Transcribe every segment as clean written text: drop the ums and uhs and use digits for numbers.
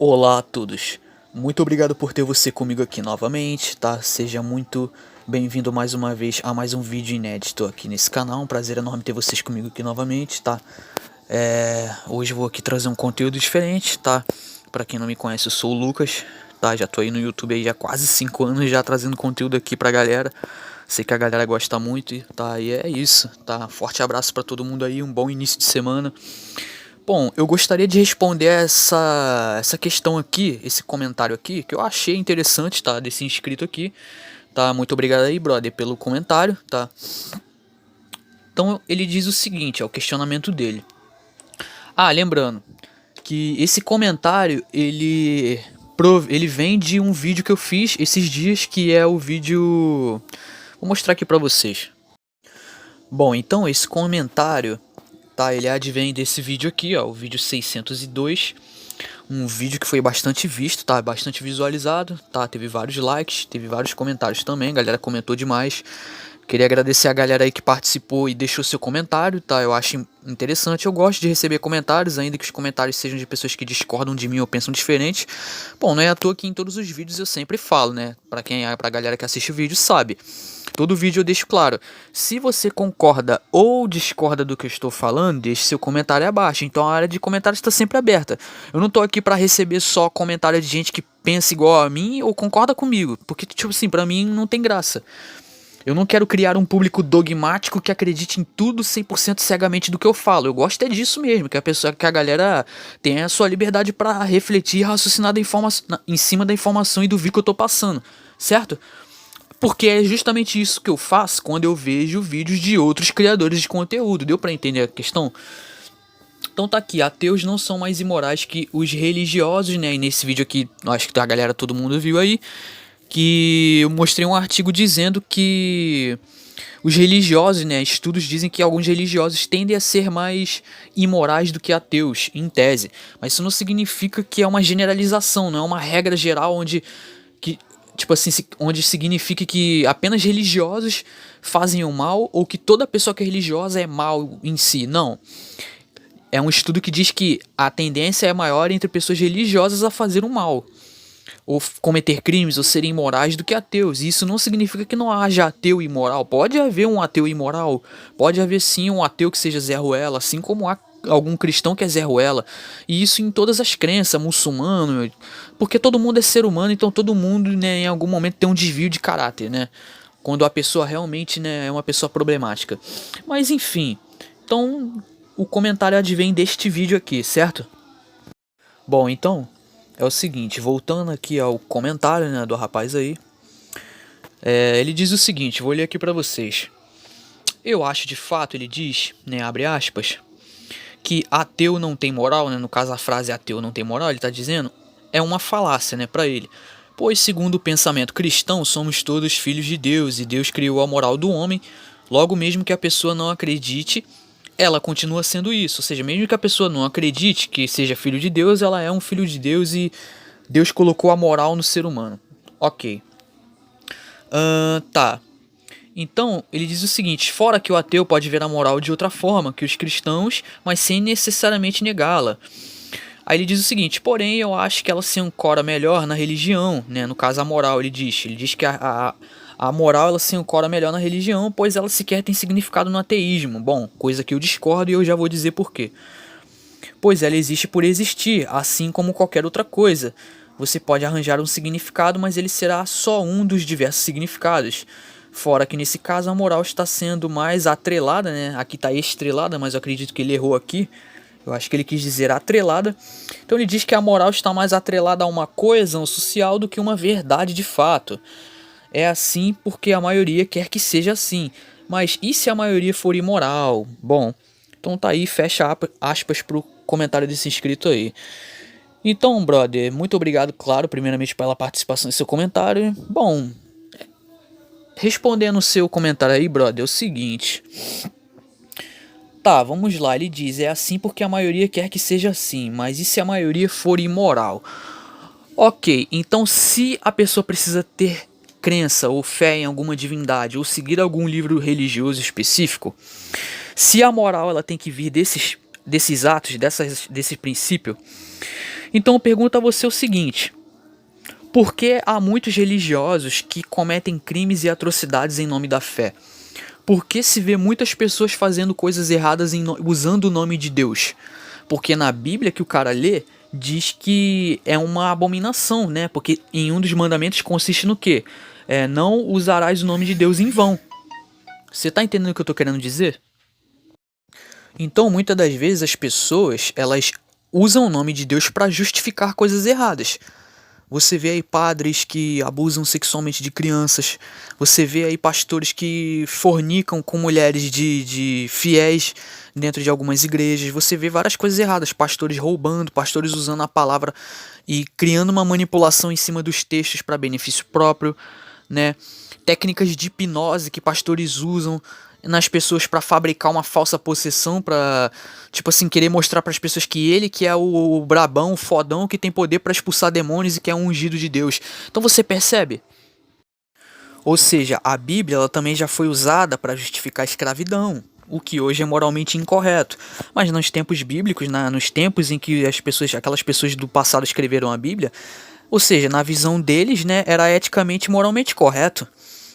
Olá a todos, muito obrigado por ter você comigo aqui novamente, tá? Seja muito bem-vindo mais uma vez a mais um vídeo inédito aqui nesse canal, um prazer enorme ter vocês comigo aqui novamente, tá? Hoje eu vou aqui trazer um conteúdo diferente, tá? Pra quem não me conhece, eu sou o Lucas, tá? Já tô aí no YouTube aí há quase 5 anos já trazendo conteúdo aqui pra galera. Sei que a galera gosta muito, tá? E é isso, tá? Forte abraço pra todo mundo aí, um bom início de semana. Bom, eu gostaria de responder essa questão aqui, esse comentário aqui, que eu achei interessante, tá? Desse inscrito aqui, tá? Muito obrigado aí, brother, pelo comentário, tá? Então ele diz o seguinte, é o questionamento dele. Ah, lembrando que esse comentário, ele vem de um vídeo que eu fiz esses dias, que é o vídeo... Vou mostrar aqui pra vocês. Bom, então esse comentário, tá? Ele advém desse vídeo aqui, ó, o vídeo 602. Um vídeo que foi bastante visto, tá? Bastante visualizado, tá? Teve vários likes, teve vários comentários também, a galera comentou demais. Queria agradecer a galera aí que participou e deixou seu comentário, tá? Eu acho interessante, eu gosto de receber comentários, ainda que os comentários sejam de pessoas que discordam de mim ou pensam diferente. Bom, não é à toa que em todos os vídeos eu sempre falo, né? Pra galera que assiste o vídeo sabe. Todo vídeo eu deixo claro, se você concorda ou discorda do que eu estou falando, deixe seu comentário abaixo. Então a área de comentários está sempre aberta. Eu não tô aqui para receber só comentário de gente que pensa igual a mim ou concorda comigo, porque tipo assim, pra mim não tem graça. Eu não quero criar um público dogmático que acredite em tudo 100% cegamente do que eu falo. Eu gosto é disso mesmo, que a galera tenha a sua liberdade para refletir e raciocinar em cima da informação e do vídeo que eu tô passando, certo? Porque é justamente isso que eu faço quando eu vejo vídeos de outros criadores de conteúdo. Deu pra entender a questão? Então tá aqui, ateus não são mais imorais que os religiosos, né? E nesse vídeo aqui, acho que a galera, todo mundo viu aí, que eu mostrei um artigo dizendo que os religiosos, né? Estudos dizem que alguns religiosos tendem a ser mais imorais do que ateus, em tese. Mas isso não significa que é uma generalização, não é uma regra geral onde que tipo assim, onde significa que apenas religiosos fazem o mal ou que toda pessoa que é religiosa é mal em si. Não. É um estudo que diz que a tendência é maior entre pessoas religiosas a fazer o mal, ou cometer crimes, ou serem imorais do que ateus. E isso não significa que não haja ateu imoral. Pode haver um ateu imoral, pode haver sim um ateu que seja Zé Ruela, assim como há algum cristão que é Zé Ruela. E isso em todas as crenças, muçulmano, porque todo mundo é ser humano, então todo mundo, né, em algum momento tem um desvio de caráter, né? Quando a pessoa realmente, né, é uma pessoa problemática. Mas enfim, então o comentário advém deste vídeo aqui, certo? Bom, então é o seguinte, voltando aqui ao comentário, né, do rapaz aí, ele diz o seguinte, vou ler aqui pra vocês. Eu acho de fato, ele diz, né, abre aspas, que ateu não tem moral, né, no caso a frase ateu não tem moral, ele tá dizendo, é uma falácia, né, pra ele. Pois segundo o pensamento cristão, somos todos filhos de Deus e Deus criou a moral do homem, logo mesmo que a pessoa não acredite, ela continua sendo isso, ou seja, mesmo que a pessoa não acredite que seja filho de Deus, ela é um filho de Deus e Deus colocou a moral no ser humano. Ok. Tá. Então, ele diz o seguinte, fora que o ateu pode ver a moral de outra forma que os cristãos, mas sem necessariamente negá-la. Aí ele diz o seguinte, porém eu acho que ela se ancora melhor na religião, né? No caso a moral, ele diz que a moral ela se ancora melhor na religião, pois ela sequer tem significado no ateísmo. Bom, coisa que eu discordo e eu já vou dizer por quê. Pois ela existe por existir, assim como qualquer outra coisa. Você pode arranjar um significado, mas ele será só um dos diversos significados. Fora que nesse caso a moral está sendo mais atrelada, né? Aqui está estrelada, mas eu acredito que ele errou aqui. Eu acho que ele quis dizer atrelada. Então ele diz que a moral está mais atrelada a uma coesão social do que uma verdade de fato. É assim porque a maioria quer que seja assim. Mas e se a maioria for imoral? Bom, então tá aí, fecha aspas pro comentário desse inscrito aí. Então, brother, muito obrigado, claro, primeiramente pela participação em seu comentário. Bom, respondendo o seu comentário aí, brother, é o seguinte. Tá, vamos lá, ele diz, é assim porque a maioria quer que seja assim, mas e se a maioria for imoral? Ok, então se a pessoa precisa ter crença ou fé em alguma divindade ou seguir algum livro religioso específico, se a moral ela tem que vir desses atos, desse princípio, Então eu pergunto a você o seguinte: por que há muitos religiosos que cometem crimes e atrocidades em nome da fé? Por que se vê muitas pessoas fazendo coisas erradas usando o nome de Deus? Porque na Bíblia que o cara lê, diz que é uma abominação, né? Porque em um dos mandamentos consiste no quê? Não usarás o nome de Deus em vão. Você tá entendendo o que eu tô querendo dizer? Então, muitas das vezes as pessoas, elas usam o nome de Deus para justificar coisas erradas. Você vê aí padres que abusam sexualmente de crianças. Você vê aí pastores que fornicam com mulheres de fiéis dentro de algumas igrejas. Você vê várias coisas erradas. Pastores roubando, pastores usando a palavra e criando uma manipulação em cima dos textos para benefício próprio, né? Técnicas de hipnose que pastores usam nas pessoas para fabricar uma falsa possessão, para tipo assim, querer mostrar para as pessoas que ele que é o brabão, o fodão, que tem poder para expulsar demônios e que é um ungido de Deus. Então você percebe? Ou seja, a Bíblia ela também já foi usada para justificar a escravidão, o que hoje é moralmente incorreto. Mas nos tempos bíblicos, nos tempos em que aquelas pessoas do passado escreveram a Bíblia, ou seja, na visão deles, né, era eticamente e moralmente correto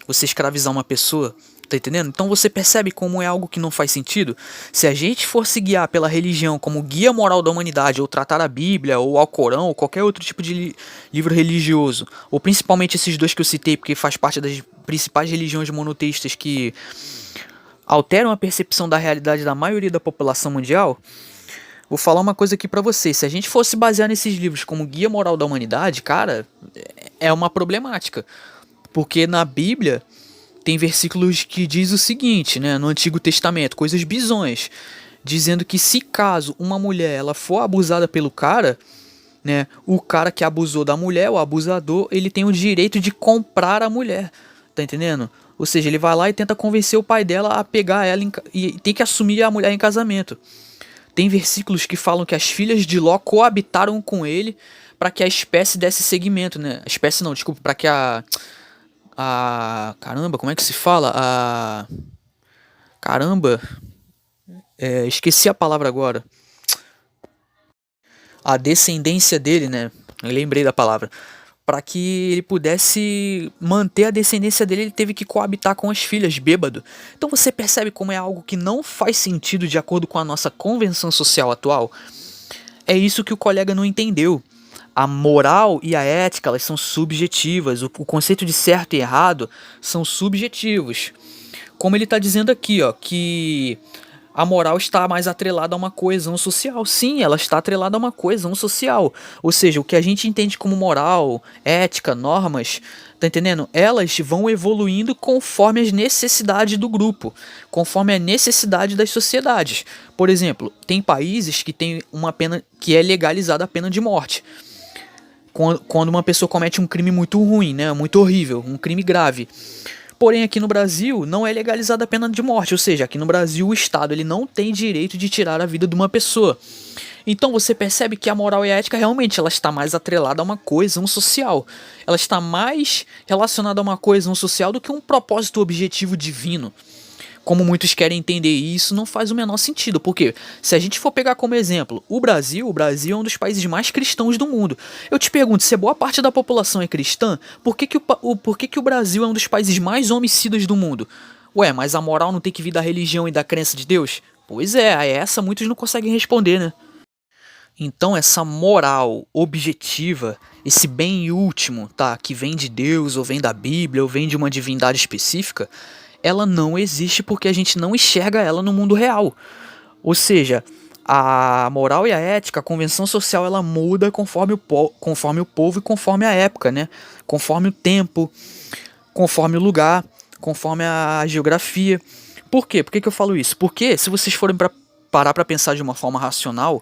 você escravizar uma pessoa. Tá entendendo? Então você percebe como é algo que não faz sentido? Se a gente for se guiar pela religião como guia moral da humanidade, ou tratar a Bíblia, ou ao Corão, ou qualquer outro tipo de livro religioso, ou principalmente esses dois que eu citei, porque faz parte das principais religiões monoteístas que alteram a percepção da realidade da maioria da população mundial, vou falar uma coisa aqui pra vocês. Se a gente fosse basear nesses livros como guia moral da humanidade, cara, é uma problemática. Porque na Bíblia tem versículos que diz o seguinte, né, no Antigo Testamento, coisas bizonhas, dizendo que se caso uma mulher ela for abusada pelo cara, né, o cara que abusou da mulher, o abusador, ele tem o direito de comprar a mulher, tá entendendo? Ou seja, ele vai lá e tenta convencer o pai dela a pegar ela e tem que assumir a mulher em casamento. Tem versículos que falam que as filhas de Ló coabitaram com ele para que a espécie desse seguimento, né? A espécie não, desculpa, para que caramba, como é que se fala? Caramba, esqueci a palavra agora. A descendência dele, né? Eu lembrei da palavra. Para que ele pudesse manter a descendência dele, ele teve que coabitar com as filhas, bêbado. Então você percebe como é algo que não faz sentido de acordo com a nossa convenção social atual? É isso que o colega não entendeu. A moral e a ética, elas são subjetivas. O conceito de certo e errado são subjetivos. Como ele está dizendo aqui, ó, que a moral está mais atrelada a uma coesão social. Sim, ela está atrelada a uma coesão social. Ou seja, o que a gente entende como moral, ética, normas, tá entendendo? Elas vão evoluindo conforme as necessidades do grupo, conforme a necessidade das sociedades. Por exemplo, tem países que tem uma pena que é legalizada a pena de morte. Quando uma pessoa comete um crime muito ruim, né, muito horrível, um crime grave. Porém, aqui no Brasil não é legalizada a pena de morte, ou seja, aqui no Brasil o Estado ele não tem direito de tirar a vida de uma pessoa. Então você percebe que a moral e a ética realmente ela está mais atrelada a uma coesão social. Ela está mais relacionada a uma coesão social do que um propósito objetivo divino. Como muitos querem entender, e isso não faz o menor sentido, porque se a gente for pegar como exemplo o Brasil é um dos países mais cristãos do mundo. Eu te pergunto, se boa parte da população é cristã, por que o Brasil é um dos países mais homicidas do mundo? Ué, mas a moral não tem que vir da religião e da crença de Deus? Pois é, a essa muitos não conseguem responder, né? Então essa moral objetiva, esse bem último, tá, que vem de Deus, ou vem da Bíblia, ou vem de uma divindade específica, ela não existe porque a gente não enxerga ela no mundo real. Ou seja, a moral e a ética, a convenção social, ela muda conforme o povo e conforme a época, né? Conforme o tempo, conforme o lugar, conforme a geografia. Por quê? Por que eu falo isso? Porque se vocês forem parar para pensar de uma forma racional,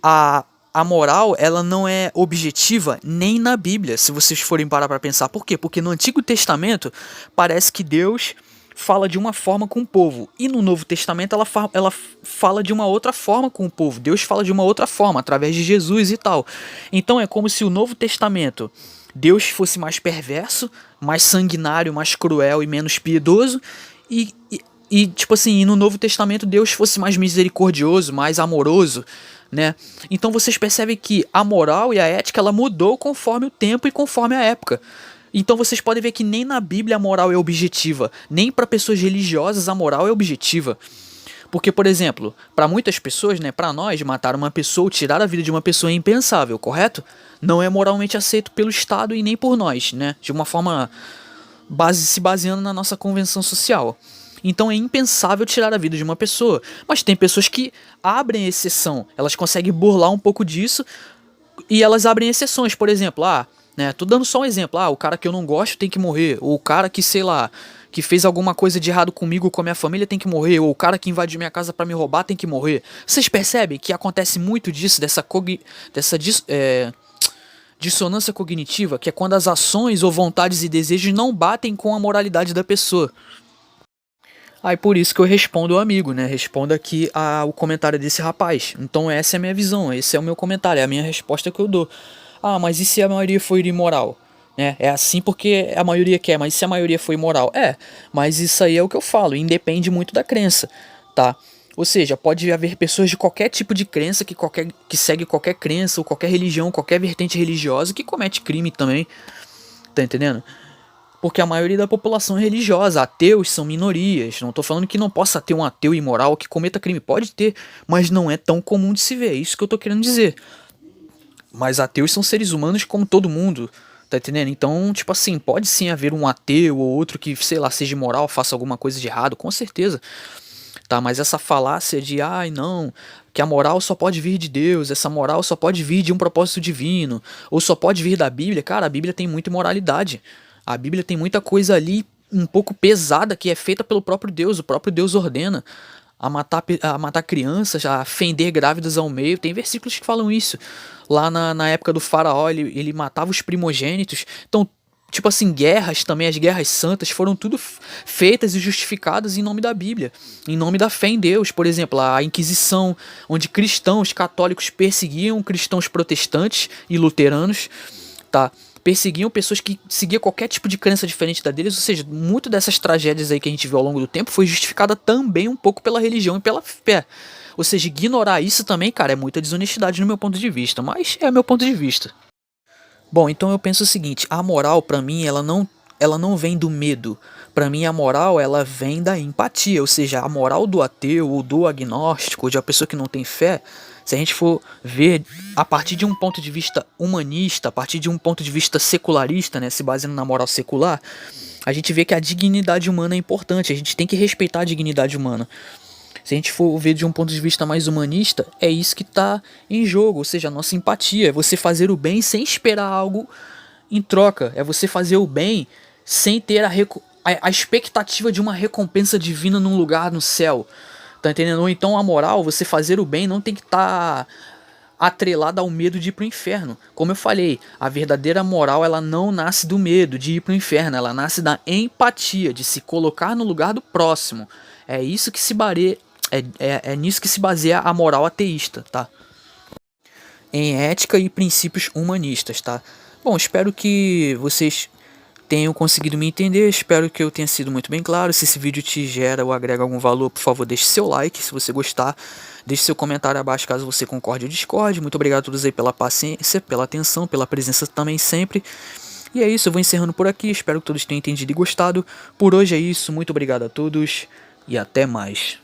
a moral ela não é objetiva nem na Bíblia, se vocês forem parar para pensar. Por quê? Porque no Antigo Testamento parece que Deus fala de uma forma com o povo, e no Novo Testamento ela fala de uma outra forma com o povo. Deus fala de uma outra forma, através de Jesus e tal. Então é como se o Novo Testamento Deus fosse mais perverso, mais sanguinário, mais cruel e menos piedoso, e tipo assim, no Novo Testamento Deus fosse mais misericordioso, mais amoroso, né? Então vocês percebem que a moral e a ética ela mudou conforme o tempo e conforme a época. Então vocês podem ver que nem na Bíblia a moral é objetiva, nem para pessoas religiosas a moral é objetiva. Porque, por exemplo, para muitas pessoas, né, para nós, matar uma pessoa ou tirar a vida de uma pessoa é impensável, correto? Não é moralmente aceito pelo Estado e nem por nós, né? De uma forma se baseando na nossa convenção social. Então é impensável tirar a vida de uma pessoa. Mas tem pessoas que abrem exceção, elas conseguem burlar um pouco disso e elas abrem exceções, por exemplo, né, tô dando só um exemplo, o cara que eu não gosto tem que morrer, ou o cara que, sei lá, que fez alguma coisa de errado comigo ou com a minha família tem que morrer, ou o cara que invadiu minha casa pra me roubar tem que morrer. Vocês percebem que acontece muito disso, dissonância cognitiva, que é quando as ações ou vontades e desejos não batem com a moralidade da pessoa. Aí por isso que eu respondo ao amigo, né? Respondo aqui o comentário desse rapaz. Então essa é a minha visão, esse é o meu comentário, é a minha resposta que eu dou. Mas e se a maioria for imoral? Né? É assim porque a maioria quer, mas e se a maioria for imoral? Mas isso aí é o que eu falo, independe muito da crença, tá? Ou seja, pode haver pessoas de qualquer tipo de crença que segue qualquer crença ou qualquer religião, qualquer vertente religiosa que comete crime também, tá entendendo? Porque a maioria da população é religiosa, ateus são minorias. Não tô falando que não possa ter um ateu imoral que cometa crime, pode ter, mas não é tão comum de se ver, é isso que eu tô querendo dizer. Mas ateus são seres humanos como todo mundo, tá entendendo? Então, tipo assim, pode sim haver um ateu ou outro que, sei lá, seja imoral, faça alguma coisa de errado, com certeza. Tá, mas essa falácia de, não, que a moral só pode vir de Deus, essa moral só pode vir de um propósito divino, ou só pode vir da Bíblia, cara, a Bíblia tem muita imoralidade. A Bíblia tem muita coisa ali um pouco pesada que é feita pelo próprio Deus, o próprio Deus ordena a matar crianças, a fender grávidas ao meio. Tem versículos que falam isso. Lá na época do faraó, ele matava os primogênitos. Então, tipo assim, guerras também, as guerras santas foram tudo feitas e justificadas em nome da Bíblia, em nome da fé em Deus. Por exemplo, a Inquisição, onde cristãos católicos perseguiam cristãos protestantes e luteranos, tá? Perseguiam pessoas que seguiam qualquer tipo de crença diferente da deles, ou seja, muito dessas tragédias aí que a gente viu ao longo do tempo foi justificada também um pouco pela religião e pela fé. Ou seja, ignorar isso também, cara, é muita desonestidade no meu ponto de vista, mas é o meu ponto de vista. Bom, então eu penso o seguinte, a moral pra mim, ela não vem do medo. Pra mim a moral, ela vem da empatia, ou seja, a moral do ateu ou do agnóstico, ou de uma pessoa que não tem fé, se a gente for ver a partir de um ponto de vista humanista, a partir de um ponto de vista secularista, né, se baseando na moral secular, a gente vê que a dignidade humana é importante, a gente tem que respeitar a dignidade humana. Se a gente for ver de um ponto de vista mais humanista, é isso que está em jogo, ou seja, a nossa empatia, é você fazer o bem sem esperar algo em troca, é você fazer o bem sem ter a expectativa de uma recompensa divina num lugar no céu, tá entendendo? Ou então a moral, você fazer o bem não tem que estar atrelada ao medo de ir pro inferno. Como eu falei, a verdadeira moral ela não nasce do medo de ir pro inferno, ela nasce da empatia, de se colocar no lugar do próximo. É isso que se é nisso que se baseia a moral ateísta, tá? Em ética e princípios humanistas, tá? Bom, espero que vocês tenham conseguido me entender, espero que eu tenha sido muito bem claro. Se esse vídeo te gera ou agrega algum valor, por favor, deixe seu like se você gostar. Deixe seu comentário abaixo caso você concorde ou discorde. Muito obrigado a todos aí pela paciência, pela atenção, pela presença também sempre. E é isso, eu vou encerrando por aqui, espero que todos tenham entendido e gostado. Por hoje é isso, muito obrigado a todos e até mais.